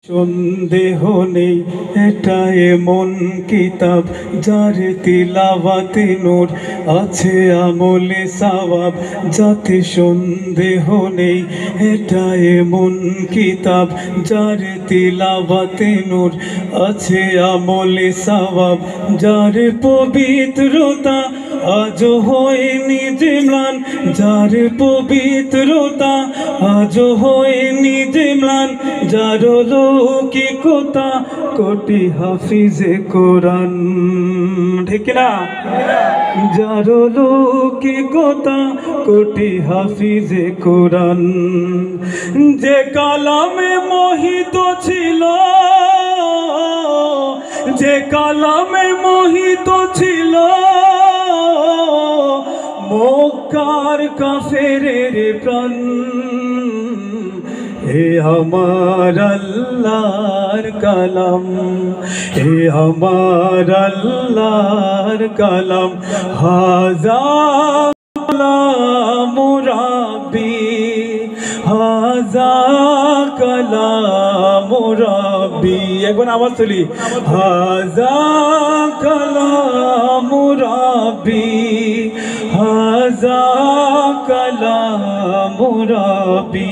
সন্দেহ নেই এটা এমন কিতাব যার তিলাওয়াতে নূর আছে আমলে সওয়াব। যাতে সন্দেহ নেই এটা এমন কিতাব যার তিলাওয়াতে নূর আছে আমলে সওয়াব। যার পবিত্রতা আজও হয়নি যে ম্লান, যার পবিত্রতা আজও হয়নি যে ম্লান, যার লৌকিকতা কোটি হাফিজে কোরআন। ঠিক না? যার লৌকিকতা কোটি হাফিজে কোরআন। যে কালামে মোহিত ছিল, যে কালামে মোহিত ছিল মক্কার কাফেরের প্রাণ। হে আমার আল্লাহর কালাম, হে আমার আল্লাহর কালাম, হাযা কালাম রাব্বি, হাযা কালাম রাব্বি। একবার আওয়াজ তুলি, হাযা কালাম রাব্বি, হাযা কালাম রাব্বি।